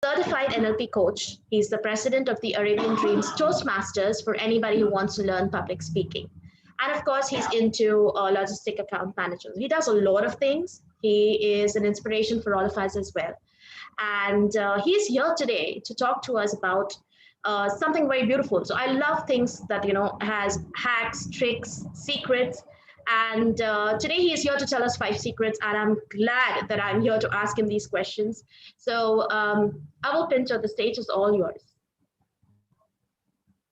certified NLP coach. He's the president of the Arabian Dreams Toastmasters for anybody who wants to learn public speaking. And of course, he's into logistic account management. He does a lot of things. He is an inspiration for all of us as well. And he's here today to talk to us about something very beautiful. So I love things that, has hacks, tricks, secrets. And today he is here to tell us 5 secrets, and I'm glad that I'm here to ask him these questions. So Avil, Pinto, the stage is all yours.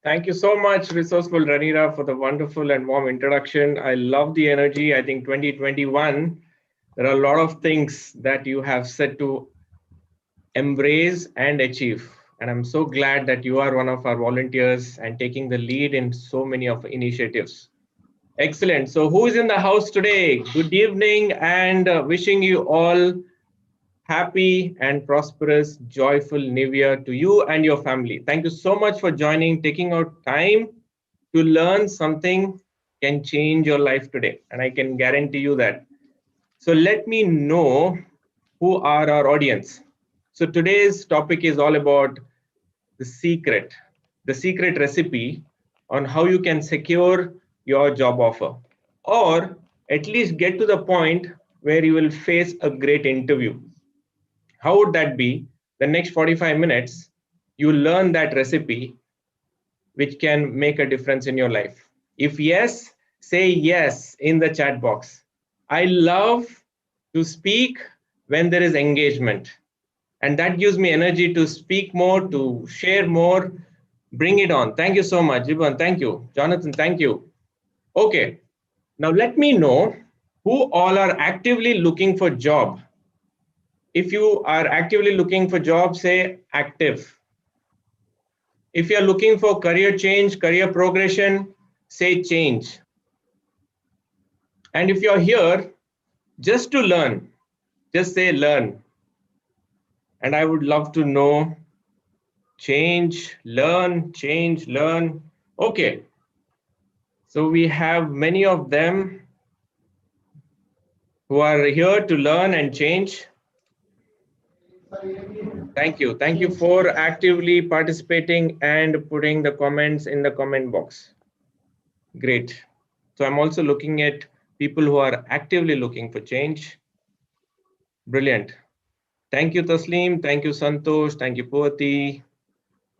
Thank you so much, Resourceful Ranira, for the wonderful and warm introduction. I love the energy. I think 2021, there are a lot of things that you have set to embrace and achieve. And I'm so glad that you are one of our volunteers and taking the lead in so many of initiatives. Excellent. So who is in the house today? Good evening, and wishing you all happy and prosperous, joyful New Year to you and your family. Thank you so much for joining, taking out time to learn something can change your life today. And I can guarantee you that. So let me know who are our audience. So today's topic is all about the secret recipe on how you can secure your job offer, or at least get to the point where you will face a great interview. How would that be? The next 45 minutes, you learn that recipe, which can make a difference in your life. If yes, say yes in the chat box. I love to speak when there is engagement. And that gives me energy to speak more, to share more. Bring it on. Thank you so much. Jiban, thank you. Jonathan, thank you. Okay, now let me know who all are actively looking for job. If you are actively looking for job, say active. If you are looking for career change, career progression, say change. And if you're here just to learn, just say learn. And I would love to know change, learn, change, learn. Okay. So we have many of them who are here to learn and change. Thank you. Thank you for actively participating and putting the comments in the comment box. Great. So I'm also looking at people who are actively looking for change. Brilliant. Thank you, Taslim. Thank you, Santosh. Thank you, Purati,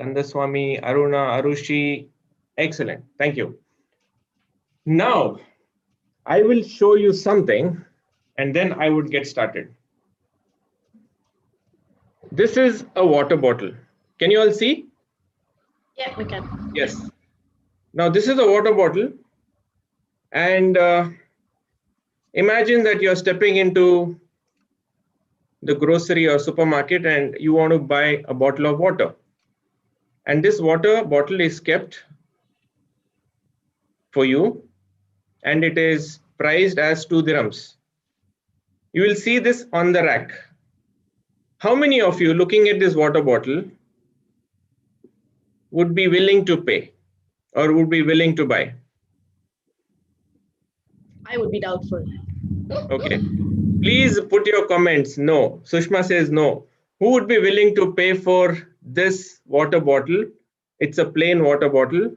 Kandaswamy, Aruna, Arushi. Excellent. Thank you. Now, I will show you something, and then I would get started. This is a water bottle. Can you all see? Yeah, we can. Yes. Now, this is a water bottle. And imagine that you're stepping into the grocery or supermarket and you want to buy a bottle of water. And this water bottle is kept for you, and it is priced as 2 dirhams. You will see this on the rack. How many of you looking at this water bottle would be willing to pay or would be willing to buy? I would be doubtful. Okay. Please put your comments. No. Sushma says no. Who would be willing to pay for this water bottle? It's a plain water bottle.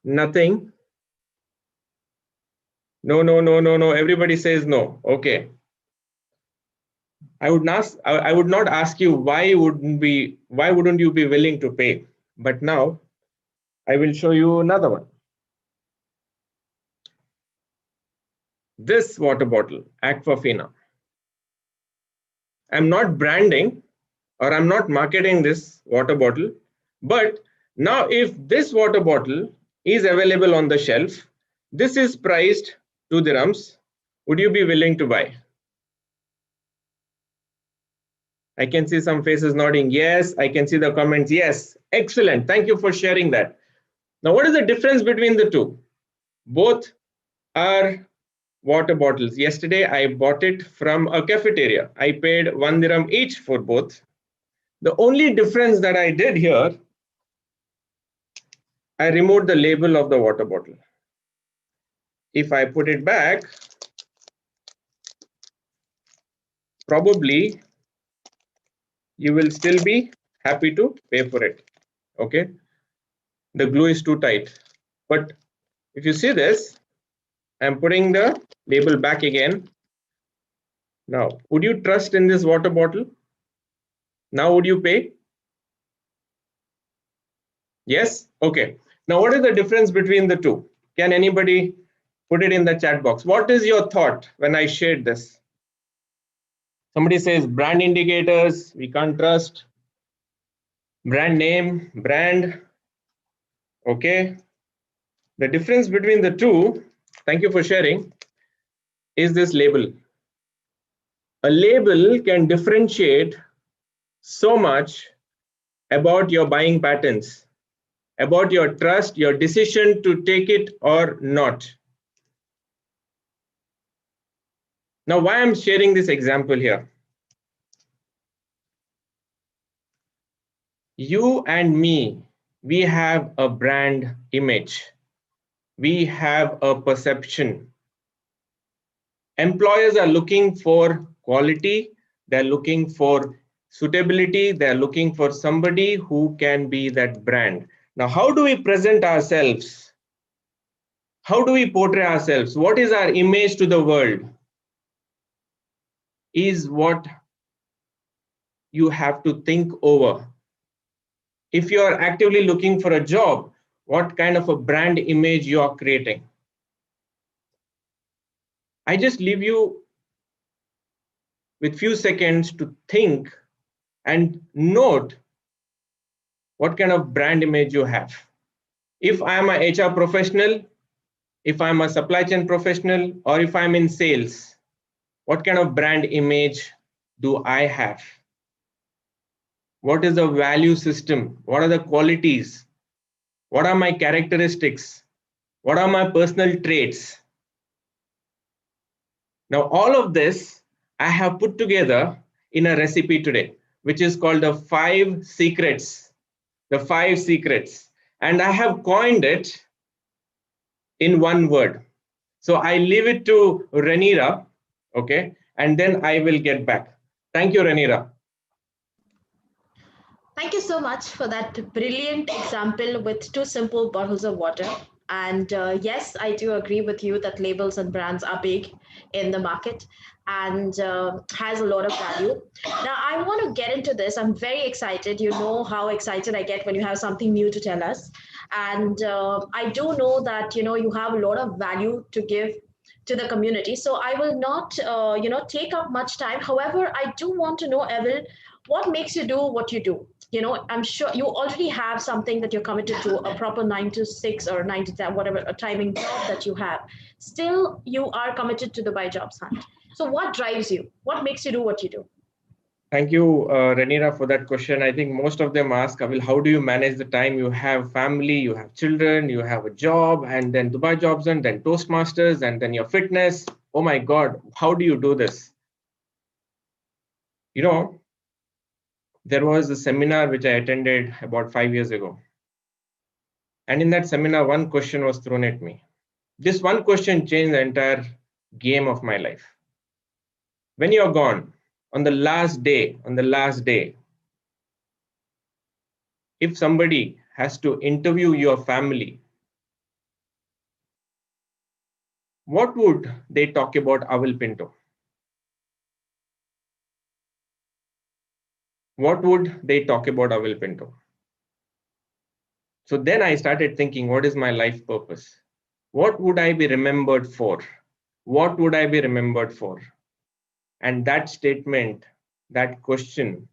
Nothing. No, no, no, no, no. Everybody says no. Okay. I would not ask you why wouldn't you be willing to pay? But now I will show you another one. This water bottle, Aquafina. I'm not branding or I'm not marketing this water bottle, but now if this water bottle is available on the shelf, this is priced 2 dirhams. Would you be willing to buy? I can see some faces nodding yes. I can see the comments yes. Excellent. Thank you for sharing that. Now, what is the difference between the two? Both are water bottles. Yesterday, I bought it from a cafeteria. I paid 1 dirham each for both. The only difference that I did here, I removed the label of the water bottle. If I put it back, probably you will still be happy to pay for it. Okay. The glue is too tight. But if you see this, I'm putting the label back again. Now, would you trust in this water bottle? Now, would you pay? Yes? Okay. Now, what is the difference between the two? Can anybody put it in the chat box? What is your thought when I shared this? Somebody says brand indicators, we can't trust. Brand name, brand. Okay. The difference between the two, thank you for sharing, is this label. A label can differentiate so much about your buying patterns, about your trust, your decision to take it or not. Now, why I'm sharing this example here? You and me, we have a brand image. We have a perception. Employers are looking for quality. They're looking for suitability. They're looking for somebody who can be that brand. Now, how do we present ourselves? How do we portray ourselves? What is our image to the world? Is what you have to think over. If you are actively looking for a job, what kind of a brand image you are creating? I just leave you with few seconds to think and note what kind of brand image you have. If I am a HR professional, if I'm a supply chain professional, or if I'm in sales, what kind of brand image do I have? What is the value system? What are the qualities? What are my characteristics? What are my personal traits? Now, all of this I have put together in a recipe today, which is called the 5 secrets. The 5 secrets. And I have coined it in one word. So I leave it to Ranira, okay? And then I will get back. Thank you, Ranira. Thank you so much for that brilliant example with 2 simple bottles of water. And yes, I do agree with you that labels and brands are big in the market and has a lot of value. Now, I want to get into this. I'm very excited. You know how excited I get when you have something new to tell us. And I do know that, you have a lot of value to give to the community. So I will not, take up much time. However, I do want to know, Avil, what makes you do what you do? I'm sure you already have something that you're committed to, a proper 9 to 6 or 9 to 10, whatever a timing job that you have. Still, you are committed to the By Jobs Hunt. So what drives you? What makes you do what you do? Thank you, Ranira, for that question. I think most of them ask, Avil, how do you manage the time? You have family, you have children, you have a job, and then Dubai Jobs, and then Toastmasters, and then your fitness. Oh my God, how do you do this? There was a seminar which I attended about 5 years ago. And in that seminar, one question was thrown at me. This one question changed the entire game of my life. When you're gone, on the last day, if somebody has to interview your family, what would they talk about Avil Pinto? What would they talk about Avil Pinto? So then I started thinking, what is my life purpose? What would I be remembered for? What would I be remembered for? And that statement, that question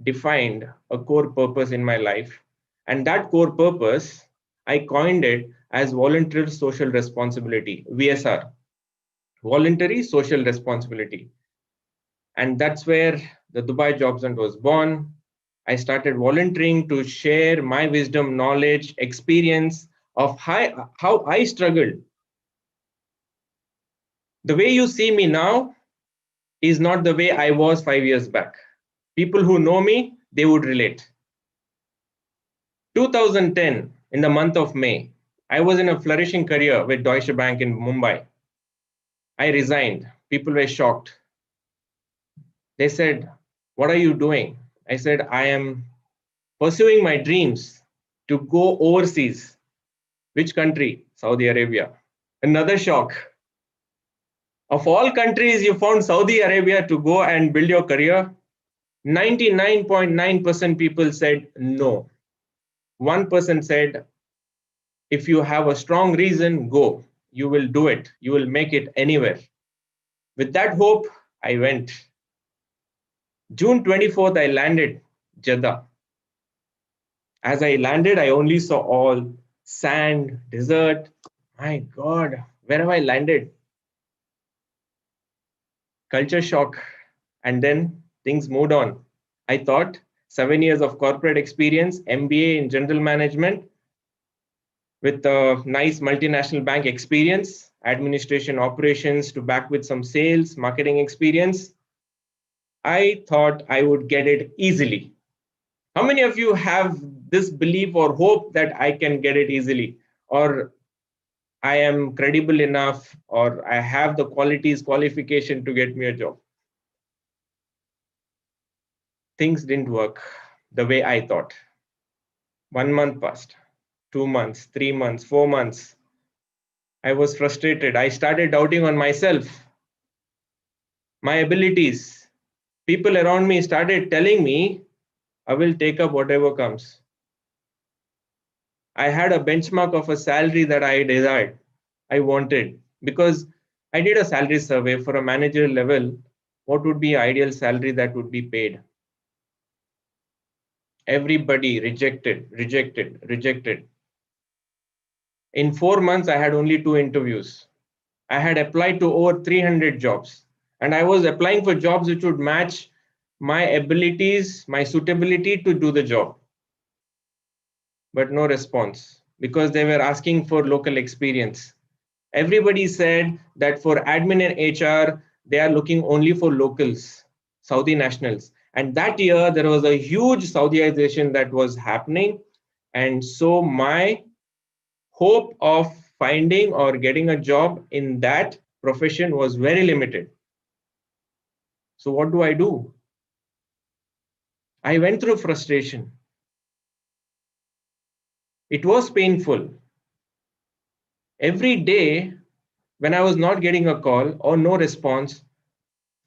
defined a core purpose in my life. And that core purpose, I coined it as voluntary social responsibility, VSR, voluntary social responsibility. And that's where the Dubai Jobs Hunt was born. I started volunteering to share my wisdom, knowledge, experience of how I struggled. The way you see me now is not the way I was 5 years back. People who know me, they would relate. 2010, in the month of May, I was in a flourishing career with Deutsche Bank in Mumbai. I resigned. People were shocked. They said, "What are you doing?" I said, "I am pursuing my dreams to go overseas. Which country? Saudi Arabia. Another shock. Of all countries, you found Saudi Arabia to go and build your career. 99.9% people said no. 1% said, if you have a strong reason, go. You will do it. You will make it anywhere. With that hope, I went. June 24th, I landed Jeddah. As I landed, I only saw all sand, desert. My God, where have I landed? Culture shock. And then things moved on. I thought 7 years of corporate experience, MBA in general management, with a nice multinational bank experience, administration operations to back with some sales, marketing experience. I thought I would get it easily. How many of you have this belief or hope that I can get it easily, or I am credible enough, or I have the qualification to get me a job? Things didn't work the way I thought. 1 month passed, 2 months, 3 months, 4 months. I was frustrated. I started doubting on myself, my abilities. People around me started telling me, I will take up whatever comes. I had a benchmark of a salary that I desired, I wanted, because I did a salary survey for a manager level. What would be ideal salary that would be paid? Everybody rejected, rejected, rejected. In 4 months, I had only 2 interviews. I had applied to over 300 jobs, and I was applying for jobs which would match my abilities, my suitability to do the job. But no response, because they were asking for local experience. Everybody said that for admin and HR, they are looking only for locals, Saudi nationals. And that year, there was a huge Saudiization that was happening. And so my hope of finding or getting a job in that profession was very limited. So what do? I went through frustration. It was painful. Every day, when I was not getting a call or no response,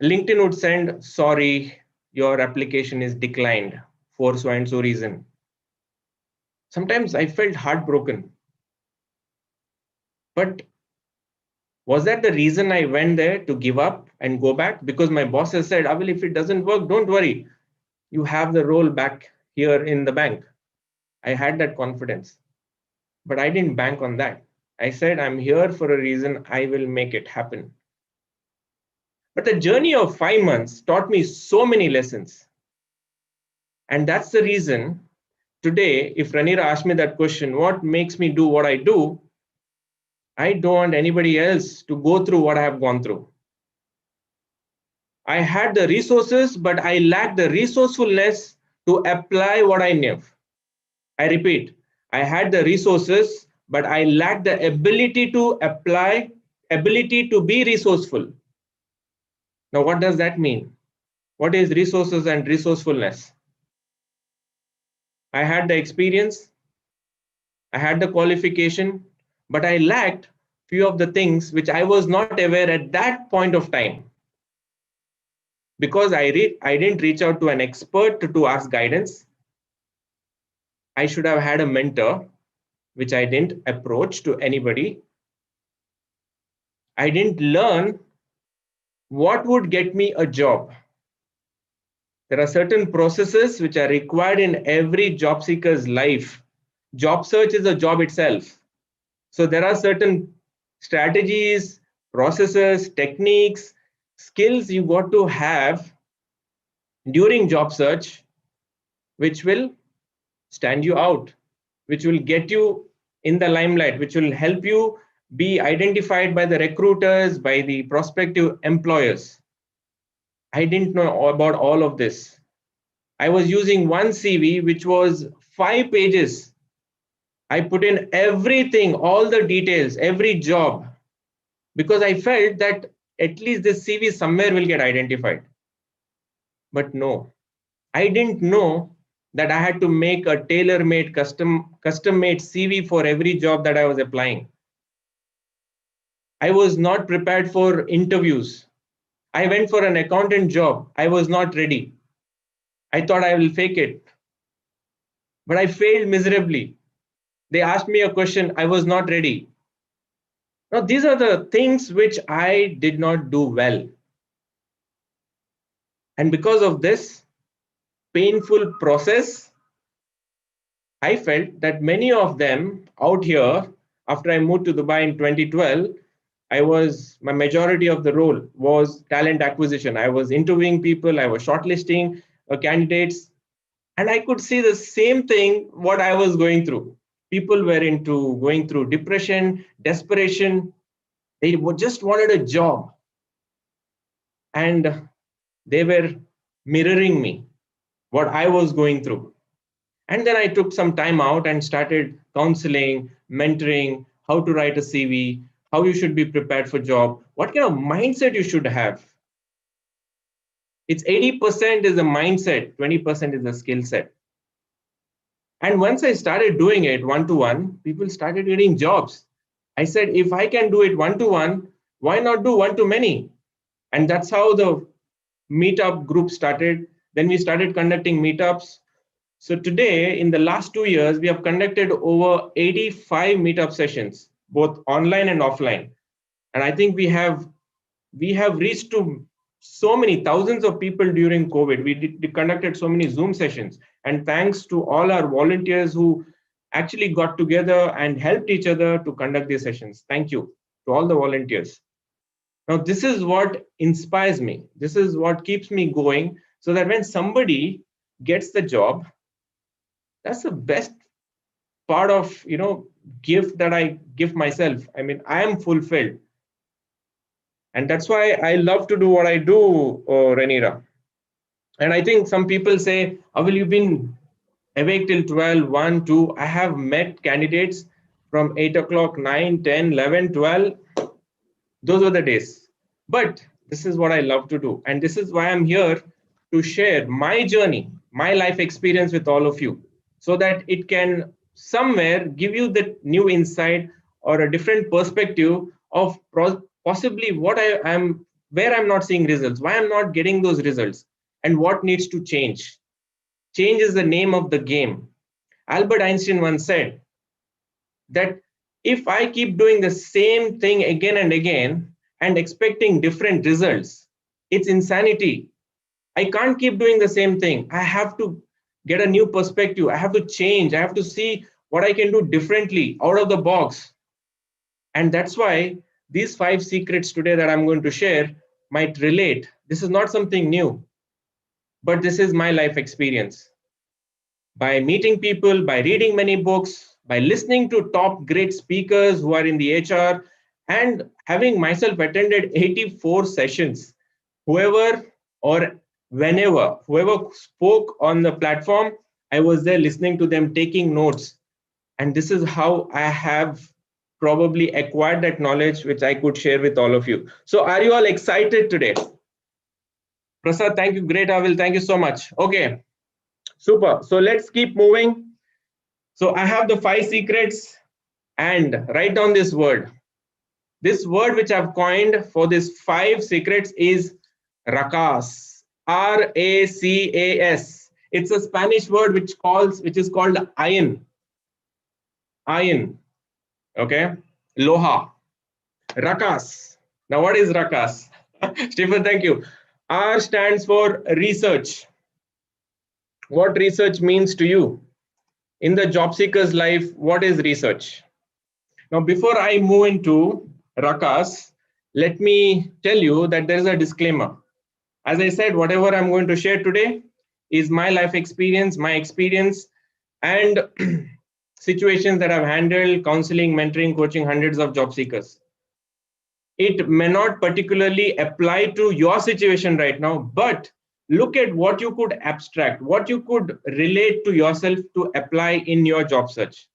LinkedIn would send, sorry, your application is declined for so and so reason. Sometimes I felt heartbroken. But was that the reason I went there, to give up and go back? Because my boss has said, Avil, if it doesn't work, don't worry. You have the role back here in the bank. I had that confidence. But I didn't bank on that. I said, I'm here for a reason. I will make it happen. But the journey of 5 months taught me so many lessons. And that's the reason today, if Ranira asked me that question, what makes me do what I do? I don't want anybody else to go through what I have gone through. I had the resources, but I lacked the resourcefulness to apply what I knew. I repeat, I had the resources, but I lacked the ability to apply, ability to be resourceful. Now, what does that mean? What is resources and resourcefulness? I had the experience, I had the qualification, but I lacked few of the things which I was not aware at that point of time. Because I didn't reach out to an expert to ask guidance. I should have had a mentor, which I didn't approach to anybody. I didn't learn what would get me a job. There are certain processes which are required in every job seeker's life. Job search is a job itself. So there are certain strategies, processes, techniques, skills you got to have during job search, which will stand you out, which will get you in the limelight, which will help you be identified by the recruiters, by the prospective employers. I didn't know about all of this. I was using one CV, which was 5 pages. I put in everything, all the details, every job, because I felt that at least this CV somewhere will get identified. But no, I didn't know that I had to make a tailor-made, custom-made CV for every job that I was applying. I was not prepared for interviews. I went for an accountant job. I was not ready. I thought I will fake it, but I failed miserably. They asked me a question. I was not ready. Now, these are the things which I did not do well. And because of this painful process, I felt that many of them out here, after I moved to Dubai in 2012, my majority of the role was talent acquisition. I was interviewing people, I was shortlisting candidates, and I could see the same thing what I was going through. People were going through depression, desperation. They just wanted a job, and they were mirroring me, what I was going through. And then I took some time out and started counseling, mentoring, how to write a CV, how you should be prepared for job, what kind of mindset you should have. It's 80% is the mindset, 20% is the skill set. And once I started doing it one-to-one, people started getting jobs. I said, if I can do it one-to-one, why not do one-to-many? And that's how the meetup group started. Then we started conducting meetups. So today, in the last 2 years, we have conducted over 85 meetup sessions, both online and offline. And I think we have reached to so many thousands of people during COVID. We conducted so many Zoom sessions. And thanks to all our volunteers who actually got together and helped each other to conduct these sessions. Thank you to all the volunteers. Now, this is what inspires me. This is what keeps me going, so that when somebody gets the job, that's the best part of, gift that I give myself. I mean, I am fulfilled. And that's why I love to do what I do, Renira. And I think some people say, Avil, you've been awake till 12, 1, 2. I have met candidates from 8 o'clock, 9, 10, 11, 12. Those were the days. But this is what I love to do. And this is why I'm here to share my journey, my life experience with all of you, so that it can somewhere give you the new insight or a different perspective of possibly what I am, where I'm not seeing results, why I'm not getting those results, and what needs to change. Change is the name of the game. Albert Einstein once said that if I keep doing the same thing again and again and expecting different results, it's insanity. I can't keep doing the same thing. I have to get a new perspective. I have to change. I have to see what I can do differently, out of the box. And that's why these 5 secrets today that I'm going to share might relate. This is not something new, but this is my life experience. By meeting people, by reading many books, by listening to top great speakers who are in the HR, and having myself attended 84 sessions, whoever spoke on the platform, I was there listening to them, taking notes. And this is how I have probably acquired that knowledge, which I could share with all of you. So are you all excited today? Prasad, thank you. Great, Avil. Thank you so much. Okay, super. So let's keep moving. So I have the 5 secrets, and write down this word. This word which I've coined for these 5 secrets is racas. R-A-C-A-S. It's a Spanish word which is called iron. Iron. Okay. Loha. Racas. Now, what is racas? Stephen, thank you. R stands for research. What research means to you? In the job seeker's life, what is research? Now, before I move into racas, let me tell you that there is a disclaimer. As I said, whatever I'm going to share today is my life experience, and situations that I've handled, counseling, mentoring, coaching hundreds of job seekers. It may not particularly apply to your situation right now, but look at what you could abstract, what you could relate to yourself to apply in your job search.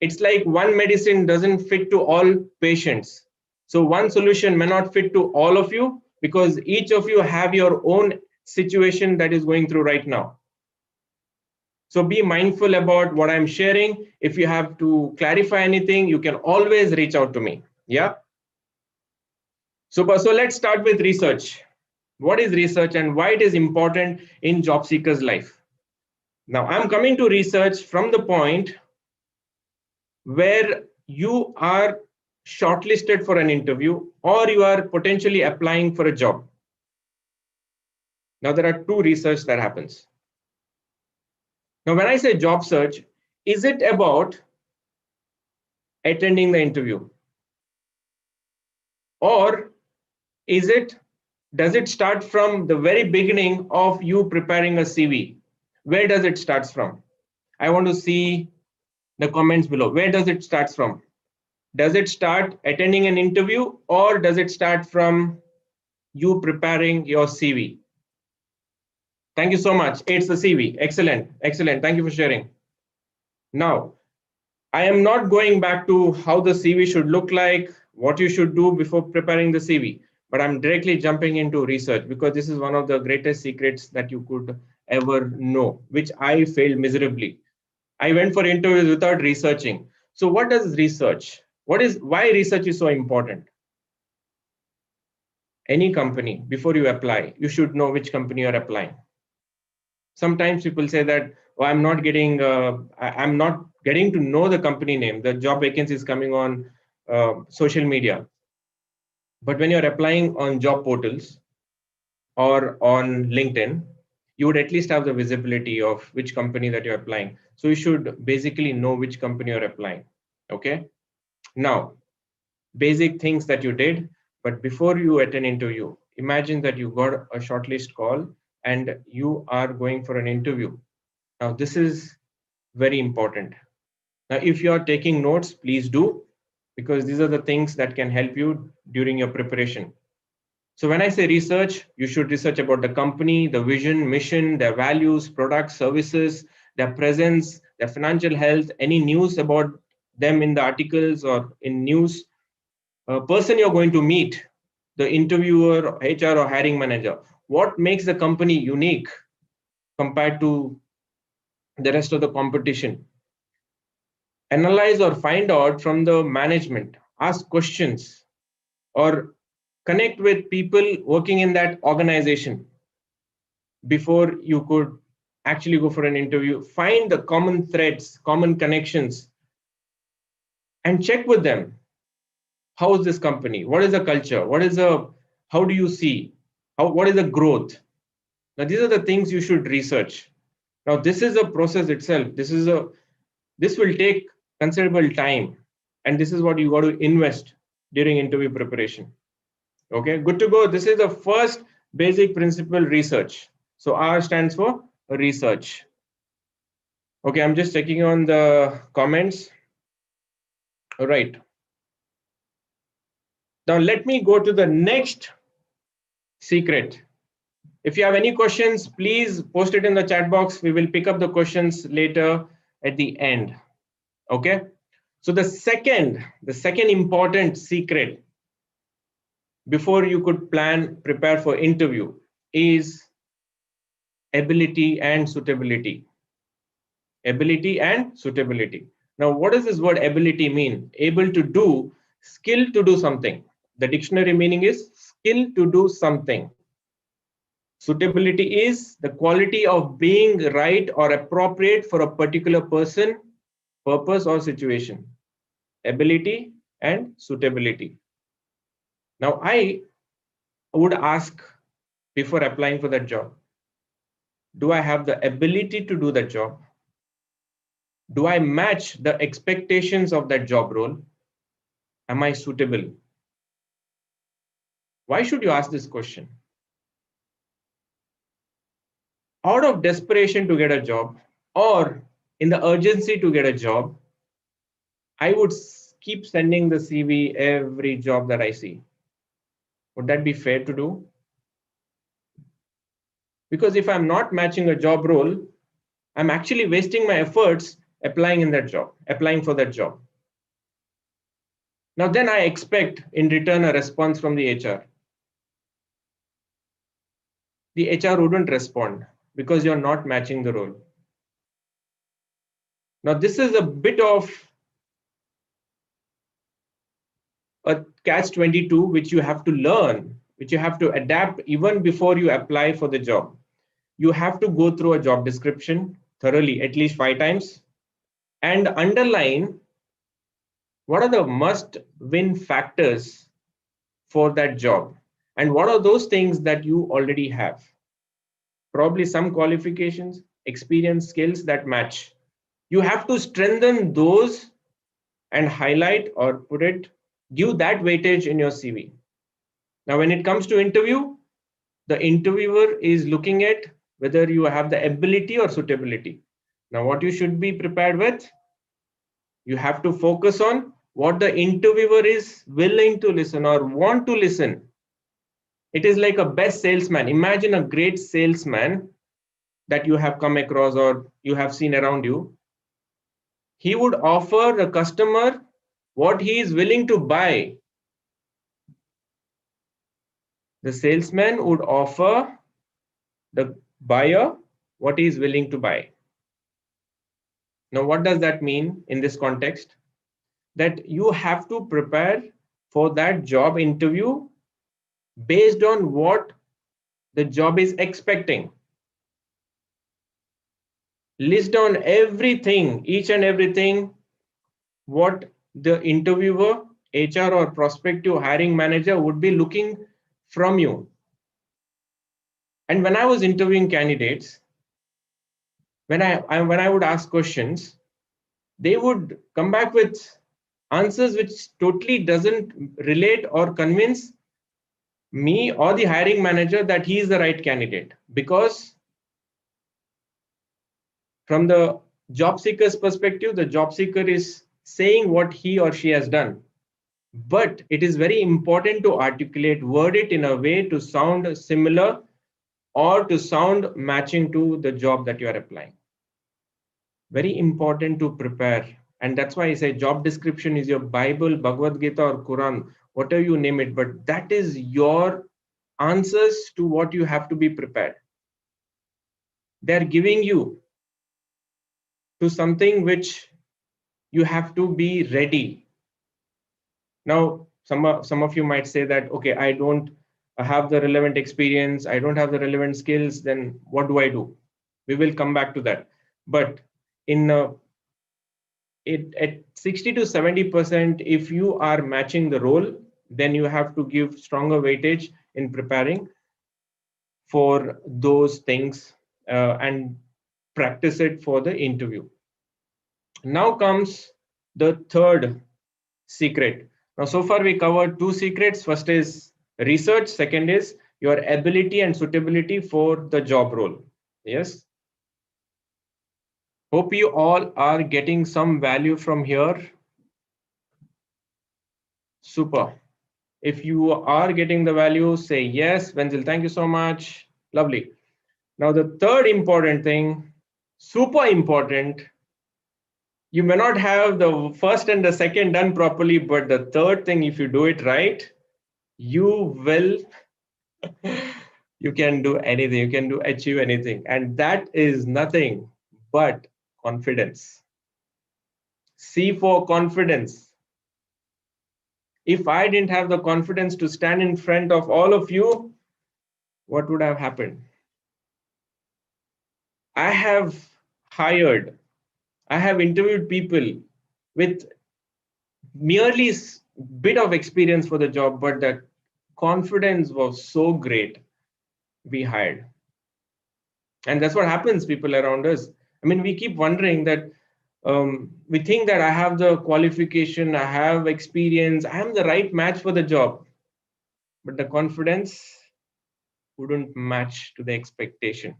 It's like one medicine doesn't fit to all patients. So one solution may not fit to all of you, because each of you have your own situation that is going through right now. So be mindful about what I'm sharing. If you have to clarify anything, you can always reach out to me. Yeah. Super. So let's start with research. What is research and why it is important in job seekers' life? Now, I'm coming to research from the point where you are shortlisted for an interview or you are potentially applying for a job. Now, there are two research that happens. Now, when I say job search, is it about attending the interview? Or does it start from the very beginning of you preparing a CV? Where does it start from? I want to see the comments below. Where does it start from? Does it start attending an interview or does it start from you preparing your CV? Thank you so much. It's the CV. Excellent. Excellent. Thank you for sharing. Now, I am not going back to how the CV should look like, what you should do before preparing the CV, but I'm directly jumping into research because this is one of the greatest secrets that you could ever know, which I failed miserably. I went for interviews without researching. So what does research? Why research is so important? Any company, before you apply, you should know which company you're applying. Sometimes people say that, oh, I'm not getting to know the company name. The job vacancy is coming on social media. But when you're applying on job portals or on LinkedIn, you would at least have the visibility of which company that you're applying. So you should basically know which company you're applying. Okay. Now, basic things that you did, but before you attend interview, imagine that you got a shortlist call and you are going for an interview. Now, this is very important. Now, if you are taking notes, please do, because these are the things that can help you during your preparation. So when I say research, you should research about the company, the vision, mission, their values, products, services, their presence, their financial health, any news about them in the articles or in news, person you're going to meet, the interviewer, HR or hiring manager. What makes the company unique compared to the rest of the competition? Analyze or find out from the management, ask questions, or connect with people working in that organization before you could actually go for an interview. Find the common threads, common connections, and check with them. How is this company? What is the culture? How do you see? What is the growth? Now, these are the things you should research. Now, this is a process itself. This will take considerable time. And this is what you got to invest during interview preparation. Okay, good to go. This is the first basic principle, research. So R stands for research. Okay, I'm just checking on the comments. All right. Now let me go to the next secret. If you have any questions, please post it in the chat box. We will pick up the questions later at the end. Okay. So the second important secret before you could prepare for interview is ability and suitability. Ability and suitability. Now, what does this word ability mean? Able to do, skill to do something. The dictionary meaning is skill to do something. Suitability is the quality of being right or appropriate for a particular person, purpose, or situation. Ability and suitability. Now, I would ask before applying for that job, do I have the ability to do that job? Do I match the expectations of that job role? Am I suitable? Why should you ask this question? Out of desperation to get a job or in the urgency to get a job, I would keep sending the CV every job that I see. Would that be fair to do? Because if I'm not matching a job role, I'm actually wasting my efforts applying for that job. Now then I expect in return a response from the HR. The HR wouldn't respond because you're not matching the role. Now, this is a bit of a catch-22, which you have to learn, which you have to adapt even before you apply for the job. You have to go through a job description thoroughly, at least 5 times, and underline what are the must-win factors for that job, and what are those things that you already have. Probably some qualifications, experience, skills that match. You have to strengthen those and highlight or give that weightage in your CV. Now, when it comes to interview, the interviewer is looking at whether you have the ability or suitability. Now, what you should be prepared with, you have to focus on what the interviewer is willing to listen or want to listen. It is like a best salesman. Imagine a great salesman that you have come across or you have seen around you. He would offer the customer what he is willing to buy. The salesman would offer the buyer what he is willing to buy. Now, what does that mean in this context? That you have to prepare for that job interview based on what the job is expecting. List down everything, each and everything, what the interviewer, HR or prospective hiring manager would be looking from you. And when I was interviewing candidates, when I would ask questions, they would come back with answers which totally doesn't relate or convince me or the hiring manager that he is the right candidate, because from the job seeker's perspective, the job seeker is saying what he or she has done. But it is very important to articulate, word it in a way to sound similar or to sound matching to the job that you are applying. Very important to prepare. And that's why I say job description is your Bible, Bhagavad Gita or Quran, whatever you name it, but that is your answers to what you have to be prepared. They're giving you to something which you have to be ready. Now, some of you might say that, okay, I don't have the relevant experience, I don't have the relevant skills, then what do I do? We will come back to that. But in at 60 to 70%, if you are matching the role, then you have to give stronger weightage in preparing for those things and practice it for the interview. Now comes the third secret. Now, so far we covered 2 secrets. First is research. Second is your ability and suitability for the job role. Yes. Hope you all are getting some value from here. Super. If you are getting the value, say yes. Wenzel, thank you so much. Lovely. Now, the third important thing, super important. You may not have the first and the second done properly, but the third thing, if you do it right, you will, you can do anything, you can achieve anything. And that is nothing but confidence. C for confidence. If I didn't have the confidence to stand in front of all of you, what would have happened? I have interviewed people with merely bit of experience for the job, but that confidence was so great, we hired. And that's what happens, people around us. I mean, we keep wondering that we think that I have the qualification, I have experience, I am the right match for the job, but the confidence wouldn't match to the expectation.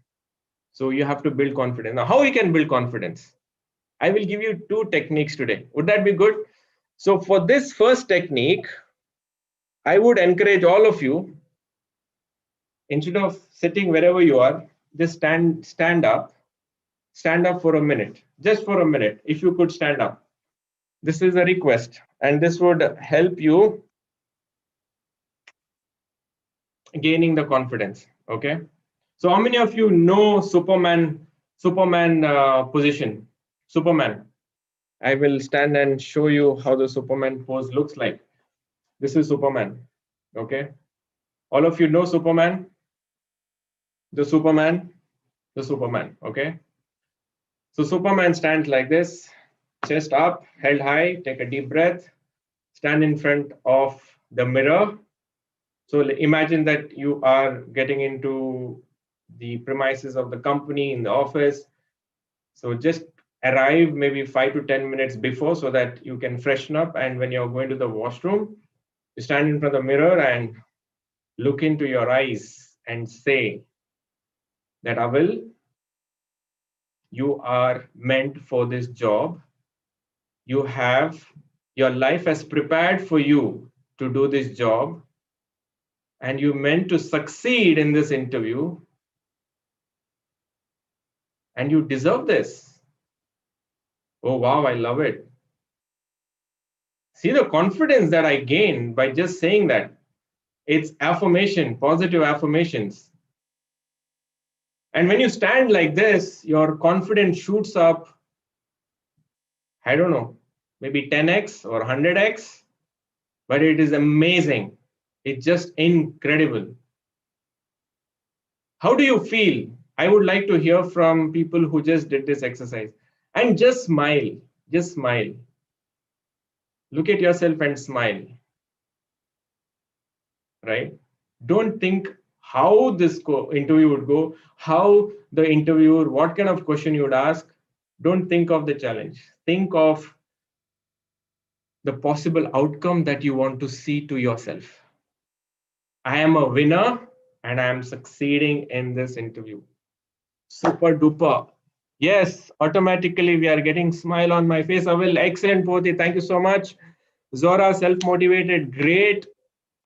So you have to build confidence. Now, how you can build confidence? I will give you 2 techniques today. Would that be good? So for this first technique, I would encourage all of you, instead of sitting wherever you are, just stand up for a minute, just for a minute. If you could stand up, this is a request, and this would help you gaining the confidence. Okay. So how many of you know Superman position? Superman. I will stand and show you how the Superman pose looks like. This is Superman. Okay. All of you know Superman? The Superman? The Superman. Okay. So Superman stands like this, chest up, held high, take a deep breath, stand in front of the mirror. So imagine that you are getting into the premises of the company in the office. So just arrive maybe 5 to 10 minutes before so that you can freshen up. And when you're going to the washroom, you stand in front of the mirror and look into your eyes and say that, Avil, you are meant for this job. Your life has prepared for you to do this job, and you meant to succeed in this interview, and you deserve this. Oh, wow, I love it. See the confidence that I gain by just saying that. It's affirmation, positive affirmations. And when you stand like this, your confidence shoots up, I don't know, maybe 10x or 100x, but it is amazing. It's just incredible. How do you feel? I would like to hear from people who just did this exercise. And just smile, just smile. Look at yourself and smile, right? Don't think how this interview would go, how the interviewer, what kind of question you would ask. Don't think of the challenge. Think of the possible outcome that you want to see to yourself. I am a winner and I am succeeding in this interview. Super duper. Yes, automatically we are getting smile on my face. Avil, excellent, Poti. Thank you so much. Zora, self-motivated, great.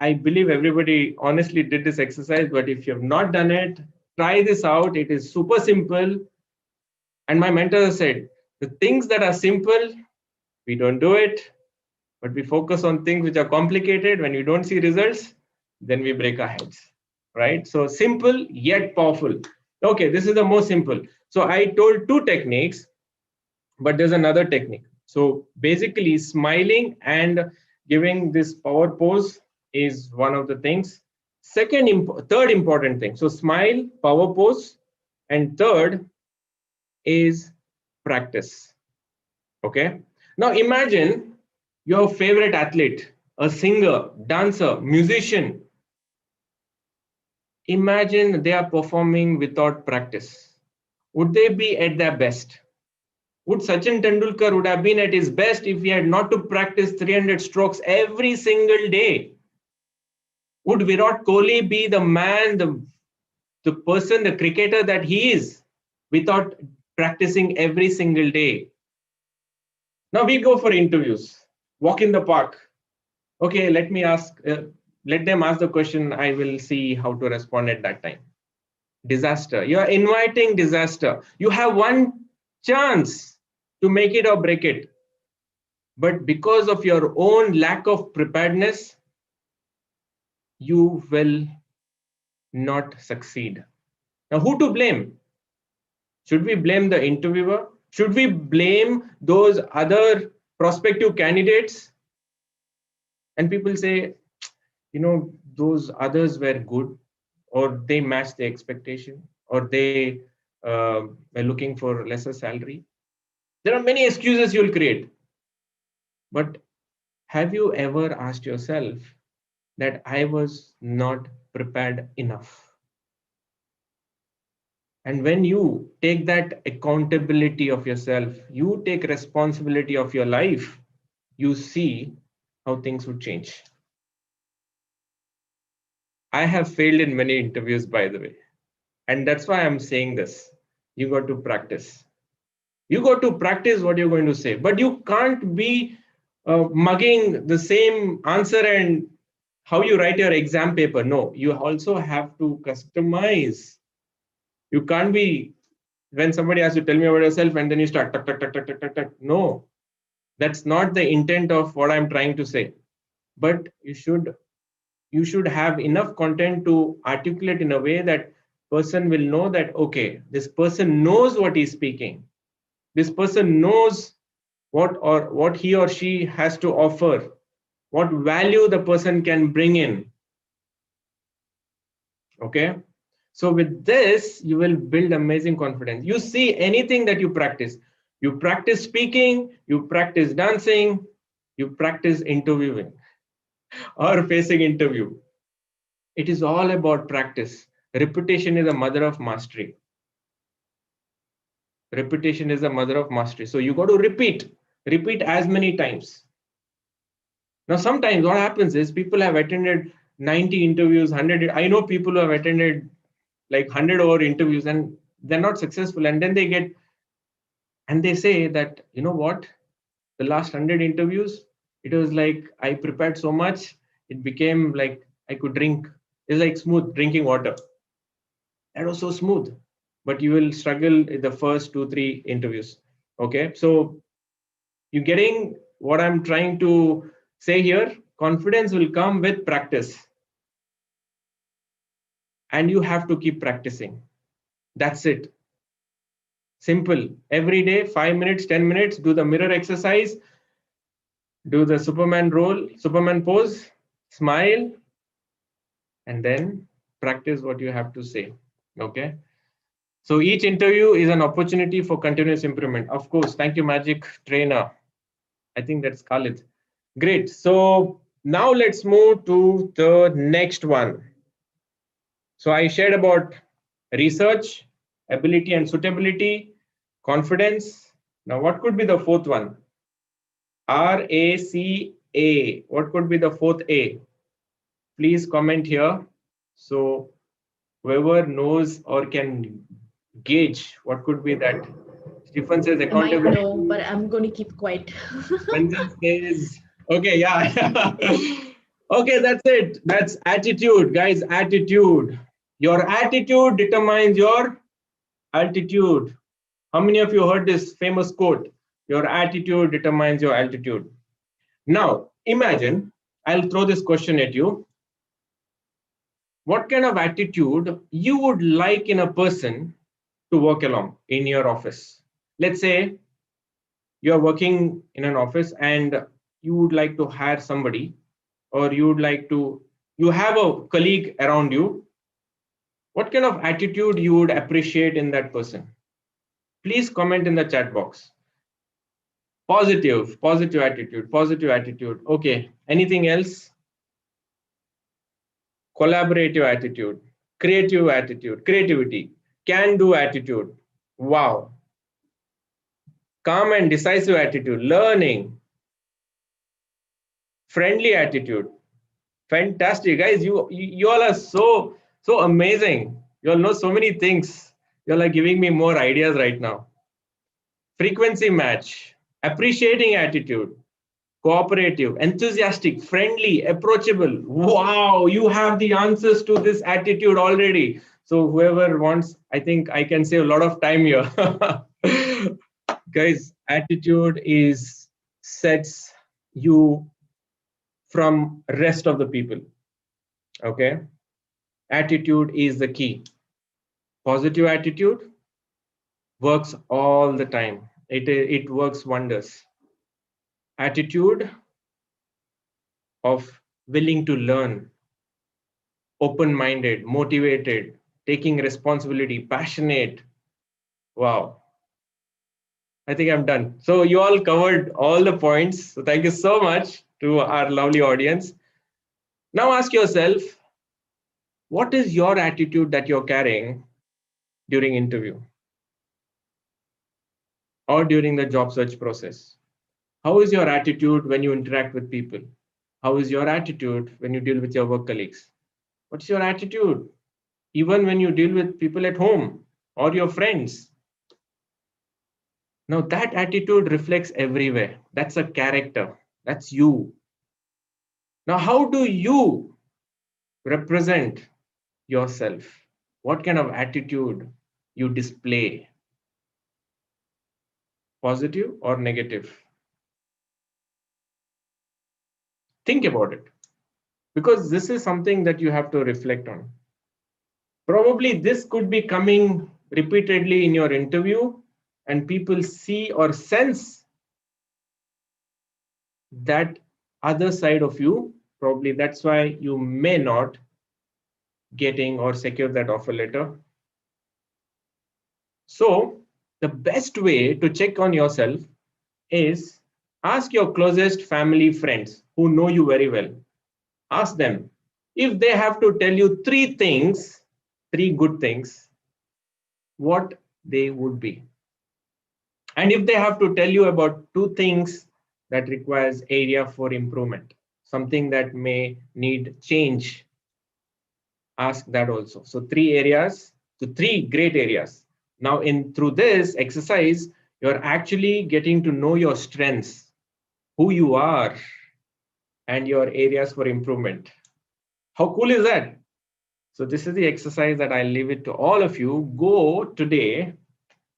I believe everybody honestly did this exercise, but if you have not done it, try this out. It is super simple. And my mentor said, the things that are simple, we don't do it, but we focus on things which are complicated. When you don't see results, then we break our heads, right? So simple yet powerful. Okay, this is the most simple. So I told two techniques, but there's another technique. So basically smiling and giving this power pose is one of the things. Third important thing. So smile, power pose, and third is practice. Okay. Now imagine your favorite athlete, a singer, dancer, musician. Imagine they are performing without practice. Would they be at their best? Would Sachin Tendulkar would have been at his best if he had not to practice 300 strokes every single day? Would Virat Kohli be the man, the person, the cricketer that he is without practicing every single day? Now we go for interviews, walk in the park. Okay, let them ask the question. I will see how to respond at that time. Disaster. You are inviting disaster. You have one chance to make it or break it. But because of your own lack of preparedness, you will not succeed. Now, who to blame? Should we blame the interviewer? Should we blame those other prospective candidates? And people say, those others were good, or they matched the expectation, or they were looking for lesser salary. There are many excuses you'll create. But have you ever asked yourself that I was not prepared enough? And when you take that accountability of yourself, you take responsibility of your life, you see how things would change. I have failed in many interviews, by the way. And that's why I'm saying this. You got to practice. You got to practice what you're going to say. But you can't be mugging the same answer and how you write your exam paper. No, you also have to customize. You can't be, when somebody asks you, tell me about yourself, and then you start, tuck, tuck, tuck, tuck, tuck, tuck, tuck. No, that's not the intent of what I'm trying to say. But you should have enough content to articulate in a way that person will know that, okay, this person knows what he's speaking. This person knows what he or she has to offer, what value the person can bring in. Okay, so with this you will build amazing confidence. You see, anything that you practice speaking, you practice dancing, you practice interviewing or facing interview. It is all about practice. Repetition is the mother of mastery. Repetition is the mother of mastery. So you got to repeat as many times. Now, sometimes what happens is people have attended 90 interviews, 100. I know people who have attended like 100 over interviews and they're not successful. And then they say that, you know what, the last 100 interviews, it was like I prepared so much, it became like I could drink. It's like smooth drinking water. That was so smooth. But you will struggle in the first 2-3 interviews. Okay, so you getting what I'm trying to say here? Confidence will come with practice. And you have to keep practicing. That's it. Simple. Every day, 5 minutes, 10 minutes, do the mirror exercise, do the Superman roll, Superman pose, smile, and then practice what you have to say. Okay. So each interview is an opportunity for continuous improvement. Of course. Thank you, Magic Trainer. I think that's Khalid. Great. So now let's move to the next one. So I shared about research, ability and suitability, confidence. Now, what could be the fourth one? RACA. What could be the fourth A? Please comment here. So whoever knows or can gauge what could be that. Stephen says I might accountability. know, but I'm going to keep quiet. Ranjan says, okay, yeah. Okay, that's it. That's attitude, guys. Attitude. Your attitude determines your altitude. How many of you heard this famous quote? Your attitude determines your altitude. Now, imagine, I'll throw this question at you. What kind of attitude you would like in a person to work along in your office? Let's say you're working in an office and you would like to hire somebody, or you have a colleague around you. What kind of attitude you would appreciate in that person? Please comment in the chat box. Positive attitude. Okay. Anything else? Collaborative attitude, creativity, can-do attitude. Wow. Calm and decisive attitude, learning, friendly attitude. Fantastic, guys. You all are so amazing. You all know so many things. You all are giving me more ideas right now. Frequency match, appreciating attitude, cooperative, enthusiastic, friendly, approachable. Wow, you have the answers to this attitude already. So whoever wants, I think I can save a lot of time here. Guys, attitude sets you from rest of the people. Okay, attitude is the key. Positive attitude works all the time. It works wonders. Attitude of willing to learn, open-minded, motivated, taking responsibility, passionate. Wow. I think I'm done. So you all covered all the points. So thank you so much to our lovely audience. Now ask yourself, what is your attitude that you're carrying during interview or during the job search process? How is your attitude when you interact with people? How is your attitude when you deal with your work colleagues? What's your attitude even when you deal with people at home or your friends? Now that attitude reflects everywhere. That's a character. That's you. Now, how do you represent yourself? What kind of attitude you display? Positive or negative? Think about it, because this is something that you have to reflect on. Probably this could be coming repeatedly in your interview, and people see or sense that other side of you. Probably that's why you may not getting or secure that offer letter. So the best way to check on yourself is ask your closest family friends who know you very well. Ask them if they have to tell you three things, three good things, what they would be. And if they have to tell you about two things that requires area for improvement, something that may need change, ask that also. So three areas, so three great areas. Now in through this exercise, you're actually getting to know your strengths, who you are, and your areas for improvement. How cool is that? So this is the exercise that I'll leave it to all of you. Go today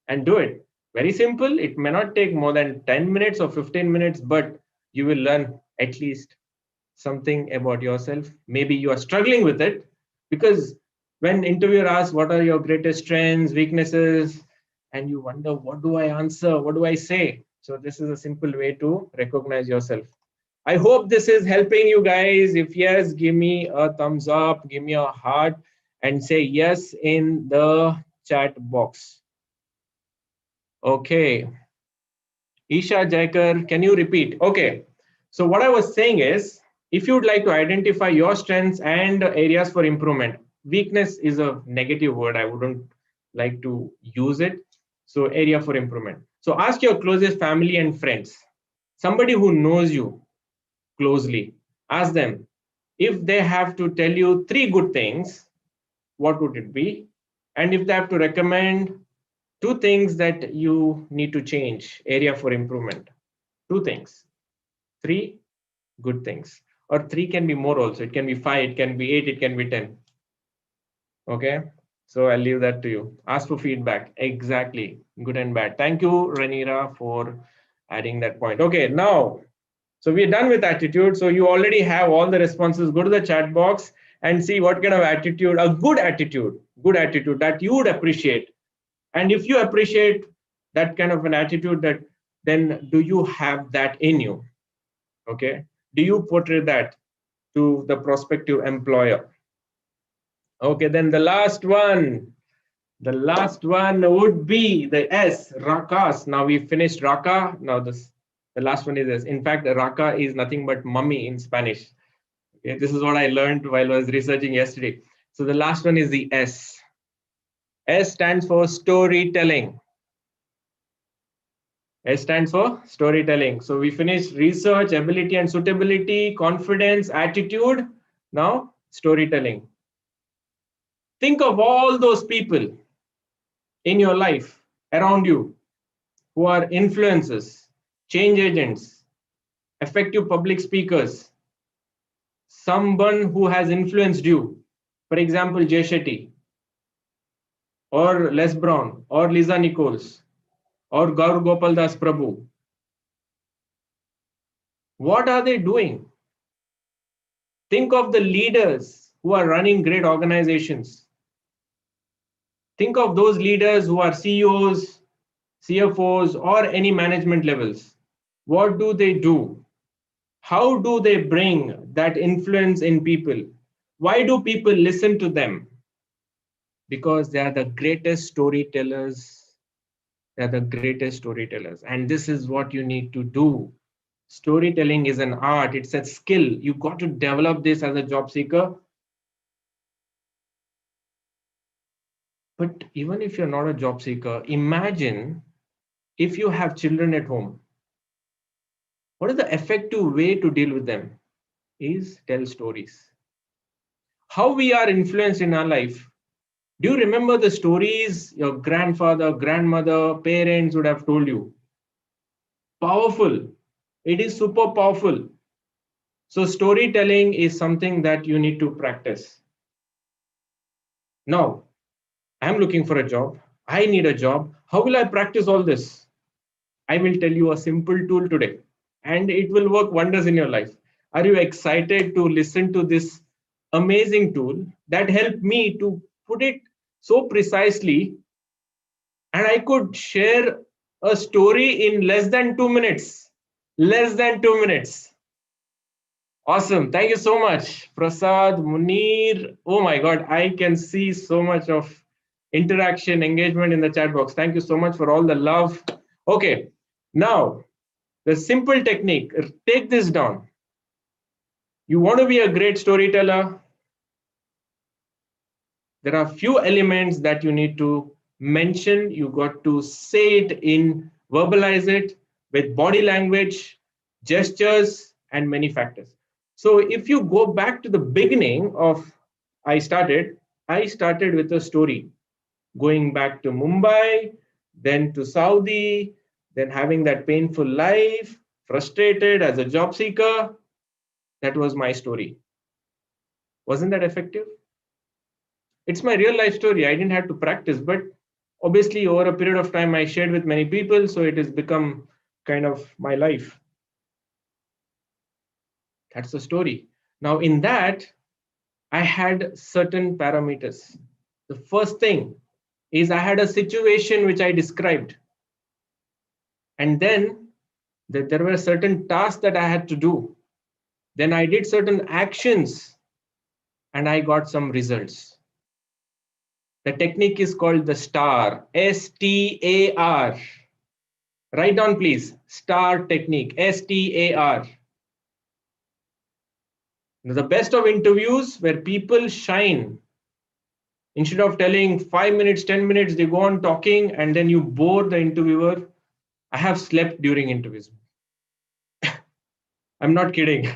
and do it. Very simple. It may not take more than 10 minutes or 15 minutes, but you will learn at least something about yourself. Maybe you are struggling with it, because when interviewer asks what are your greatest strengths, weaknesses, and you wonder, what do I answer? What do I say? So this is a simple way to recognize yourself. I hope this is helping you guys. If yes, give me a thumbs up, give me a heart, and say yes in the chat box. Okay. Isha Jaikar, can you repeat? Okay. So what I was saying is, if you would like to identify your strengths and areas for improvement, weakness is a negative word. I wouldn't like to use it. So area for improvement. So ask your closest family and friends, somebody who knows you closely. Ask them if they have to tell you three good things, what would it be? And if they have to recommend two things that you need to change, area for improvement, two things, three good things, or three can be more also. It can be 5, it can be 8, it can be 10. Okay. So I'll leave that to you. Ask for feedback. Exactly. Good and bad. Thank you, Ranira, for adding that point. Okay. Now, so we're done with attitude. So you already have all the responses. Go to the chat box and see what kind of attitude, a good attitude that you would appreciate. And if you appreciate that kind of an attitude, that then do you have that in you? Okay. Do you portray that to the prospective employer? Okay. Then the last one would be the S, Rakas. Now we finished Raka. Now the last one is this. In fact, Raka is nothing but mummy in Spanish. Okay, this is what I learned while I was researching yesterday. So the last one is the S. S stands for storytelling. S stands for storytelling. So we finished research, ability and suitability, confidence, attitude. Now storytelling. Think of all those people in your life around you who are influencers, change agents, effective public speakers, someone who has influenced you. For example, Jay Shetty, or Les Brown, or Lisa Nichols, or Gaur Gopal Das Prabhu. What are they doing? Think of the leaders who are running great organizations. Think of those leaders who are CEOs, CFOs, or any management levels. What do they do? How do they bring that influence in people? Why do people listen to them? Because they are the greatest storytellers. They are the greatest storytellers. And this is what you need to do. Storytelling is an art. It's a skill. You got to develop this as a job seeker. But even if you're not a job seeker, imagine if you have children at home. What is the effective way to deal with them? Is tell stories. How we are influenced in our life. Do you remember the stories your grandfather, grandmother, parents would have told you? Powerful. It is super powerful. So storytelling is something that you need to practice. Now, I'm looking for a job. I need a job. How will I practice all this? I will tell you a simple tool today, and it will work wonders in your life. Are you excited to listen to this amazing tool that helped me to put it so precisely, and I could share a story in less than 2 minutes? Less than 2 minutes. Awesome. Thank you so much, Prasad, Munir. Oh my God, I can see so much of interaction, engagement in the chat box. Thank you so much for all the love. Okay, now the simple technique, take this down. You want to be a great storyteller? There are few elements that you need to mention. You got to say it in, verbalize it with body language, gestures, and many factors. So if you go back to the beginning of I started with a story, going back to Mumbai, then to Saudi, then having that painful life, frustrated as a job seeker. That was my story. Wasn't that effective? It's my real life story. I didn't have to practice, but obviously over a period of time I shared with many people, so it has become kind of my life. That's the story. Now in that, I had certain parameters. The first thing is I had a situation which I described, and then there were certain tasks that I had to do. Then I did certain actions and I got some results. The technique is called the STAR, STAR. Write down, please. STAR technique, STAR. The best of interviews where people shine. Instead of telling 5 minutes, 10 minutes, they go on talking and then you bore the interviewer. I have slept during interviews. I'm not kidding.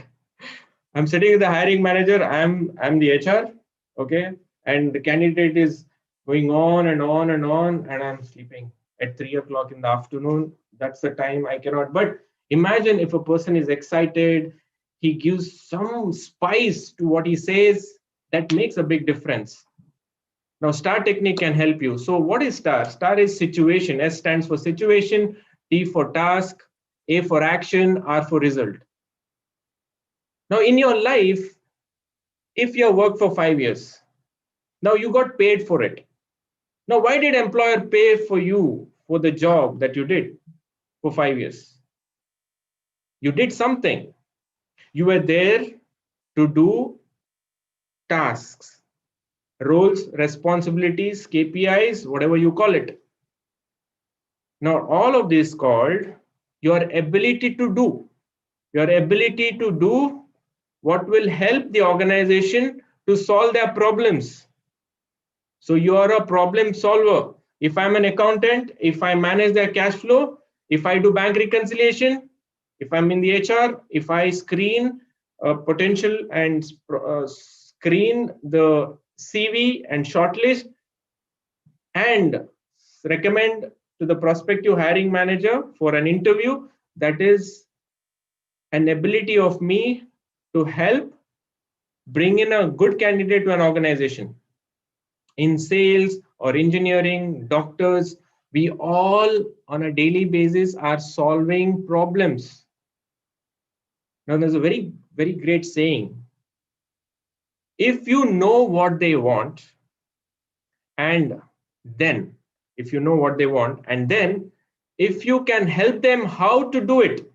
I'm sitting with the hiring manager. I'm the HR, okay, and the candidate is going on and on and on, and I'm sleeping at 3 o'clock in the afternoon. That's the time I cannot. But imagine if a person is excited, he gives some spice to what he says. That makes a big difference. Now, STAR technique can help you. So, what is STAR? STAR is situation. S stands for situation, T for task, A for action, R for result. Now, in your life, if you have worked for 5 years, now you got paid for it. Now, why did employer pay for you for the job that you did for 5 years? You did something. You were there to do tasks, roles, responsibilities, KPIs, whatever you call it. Now, all of this called your ability to do. Your ability to do what will help the organization to solve their problems. So you are a problem solver. If I'm an accountant, if I manage their cash flow, if I do bank reconciliation, if I'm in the HR, if I screen potential and screen the CV and shortlist and recommend to the prospective hiring manager for an interview, that is an ability of me to help bring in a good candidate to an organization. In sales or engineering, doctors, we all on a daily basis are solving problems. Now, there's a very, very great saying. If you know what they want, and then if you know what they want, and then if you can help them how to do it,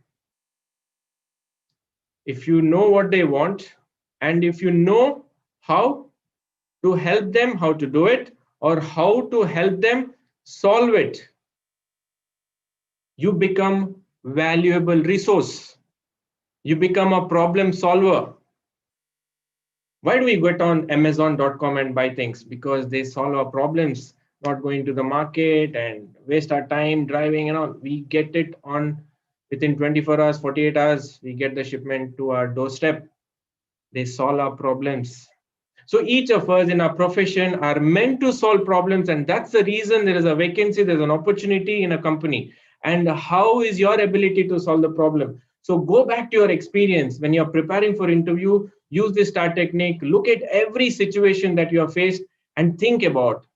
if you know what they want, and if you know how to help them how to do it, or how to help them solve it, you become valuable resource. You become a problem solver. Why do we get on Amazon.com and buy things? Because they solve our problems, not going to the market and waste our time driving and all. We get it on within 24 hours, 48 hours, we get the shipment to our doorstep. They solve our problems. So each of us in our profession are meant to solve problems, and that's the reason there is a vacancy, there's an opportunity in a company. And how is your ability to solve the problem? So go back to your experience. When you're preparing for interview, use this STAR technique, look at every situation that you have faced and think about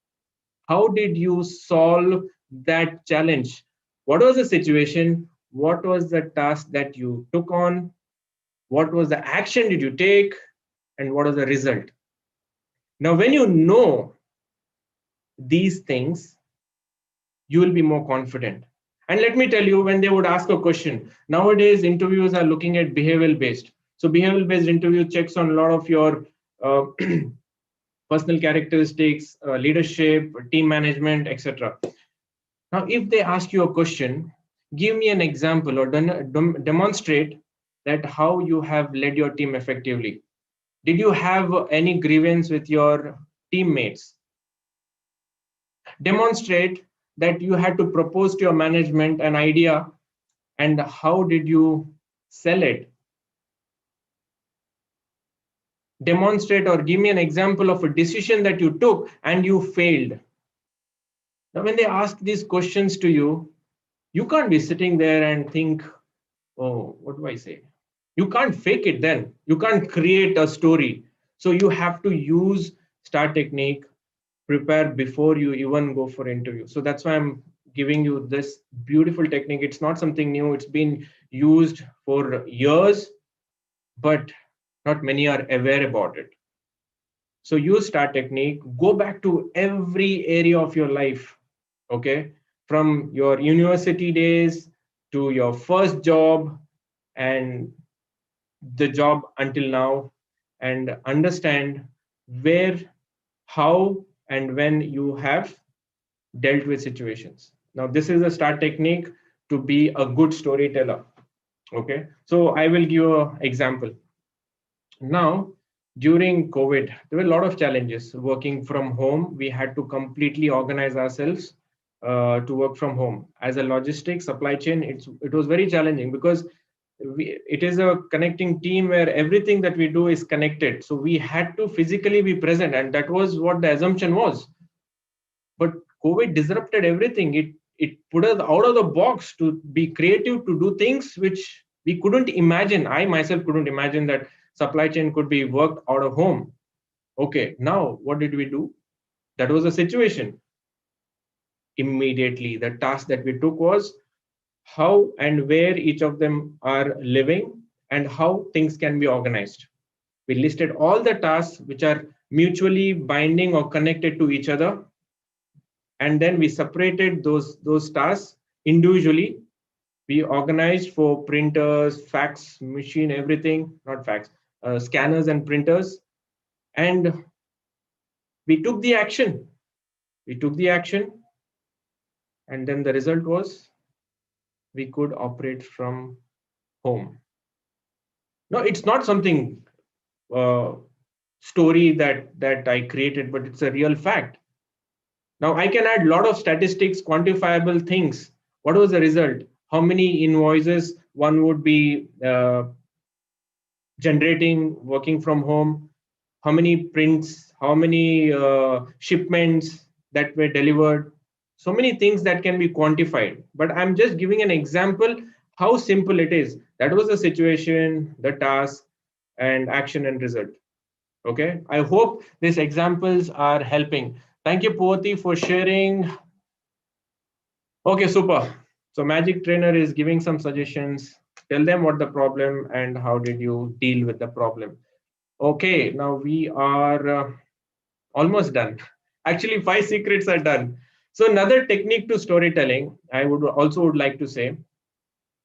how did you solve that challenge? What was the situation? What was the task that you took on? What was the action did you take? And what was the result? Now, when you know these things, you will be more confident. And let me tell you, when they would ask a question, nowadays interviews are looking at behavioral based. So behavioral based interview checks on a lot of your uh, personal characteristics, leadership, team management, etc. Now, if they ask you a question, give me an example or demonstrate that how you have led your team effectively. Did you have any grievance with your teammates? Demonstrate that you had to propose to your management an idea, and how did you sell it? Demonstrate or give me an example of a decision that you took and you failed. Now, when they ask these questions to you, you can't be sitting there and think, oh, what do I say? You can't fake it then. You can't create a story. So you have to use STAR technique, prepare before you even go for interview. So that's why I'm giving you this beautiful technique. It's not something new. It's been used for years, but not many are aware about it. So use STAR technique, go back to every area of your life, okay? From your university days to your first job and the job until now, and understand where, how, and when you have dealt with situations. Now, this is a STAR technique to be a good storyteller, okay? So I will give you an example. Now, during COVID, there were a lot of challenges. Working from home, we had to completely organize ourselves to work from home. As a logistics supply chain, it was very challenging because it is a connecting team where everything that we do is connected. So we had to physically be present, and that was what the assumption was. But COVID disrupted everything. It put us out of the box to be creative, to do things which we couldn't imagine. I myself couldn't imagine that supply chain could be worked out of home. Okay, now what did we do? That was a situation. Immediately, the task that we took was how and where each of them are living and how things can be organized. We listed all the tasks which are mutually binding or connected to each other, and then we separated those tasks individually. We organized for printers, fax machine, everything, not fax, scanners and printers, and we took the action. We took the action, and then the result was we could operate from home. No, it's not something story that I created, but it's a real fact. Now I can add a lot of statistics, quantifiable things. What was the result? How many invoices one would be generating working from home? How many prints? How many shipments that were delivered? So many things that can be quantified. But I'm just giving an example how simple it is. That was the situation, the task, and action and result. Okay, I hope these examples are helping. Thank you, Poti, for sharing. Okay, super. So Magic Trainer is giving some suggestions. Tell them what the problem and how did you deal with the problem. Okay, now we are almost done. Actually, 5 secrets are done. So another technique to storytelling, I would like to say,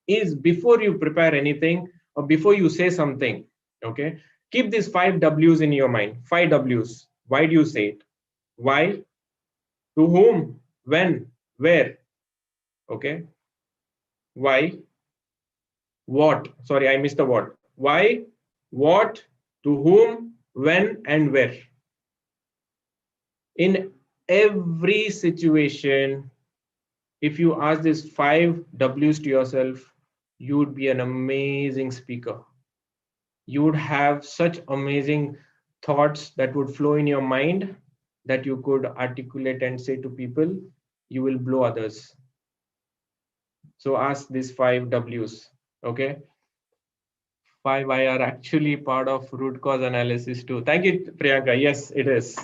is before you prepare anything or before you say something, okay, keep these 5 W's in your mind. 5 W's. Why do you say it? Why? To whom? When? Where? Okay. Why? What? Sorry, I missed the what. Why? What? To whom? When? And where? In every situation, if you ask these 5 W's to yourself, you would be an amazing speaker. You would have such amazing thoughts that would flow in your mind that you could articulate and say to people. You will blow others. So ask these 5 W's. Okay. 5 I are actually part of root cause analysis too. Thank you, Priyanka. Yes, it is.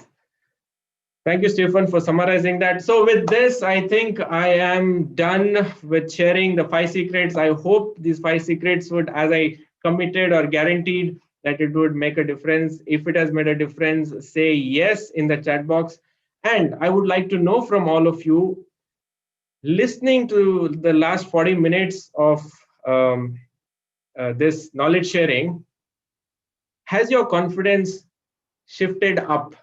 Thank you, Stephen, for summarizing that. So with this, I think I am done with sharing the 5 secrets. I hope these 5 secrets would, as I committed or guaranteed, that it would make a difference. If it has made a difference, say yes in the chat box. And I would like to know from all of you, listening to the last 40 minutes of this knowledge sharing, has your confidence shifted up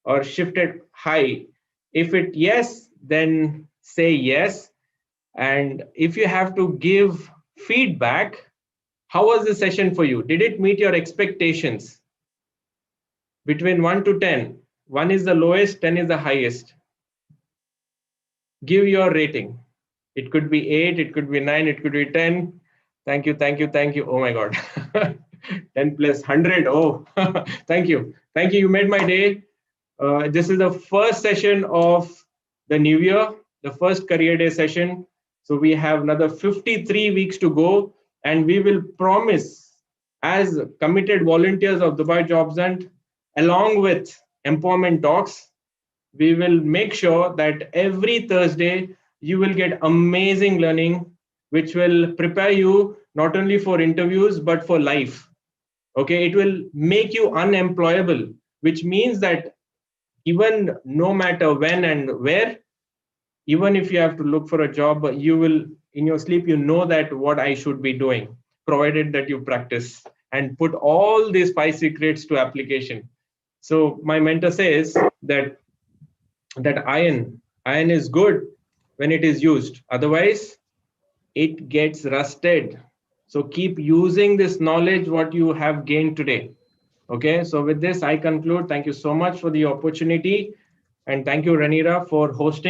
or shifted high? If it yes, then say yes. And if you have to give feedback, how was the session for you? Did it meet your expectations? Between 1 to 10, 1 is the lowest, 10 is the highest. Give your rating. It could be 8, it could be 9, it could be 10. Thank you, thank you, thank you. Oh my God. 10 plus 100. Oh, thank you. Thank you. You made my day. This is the first session of the new year, the first career day session. So we have another 53 weeks to go, and we will promise, as committed volunteers of Dubai Jobs Hunt, along with empowerment talks, we will make sure that every Thursday you will get amazing learning, which will prepare you not only for interviews but for life. Okay, it will make you unemployable, which means that even no matter when and where, even if you have to look for a job, you will, in your sleep, you know that what I should be doing, provided that you practice and put all these 5 secrets to application. So my mentor says that iron is good when it is used, otherwise it gets rusted. So keep using this knowledge what you have gained today. Okay, so with this I conclude. Thank you so much for the opportunity, and thank you, Ranira, for hosting.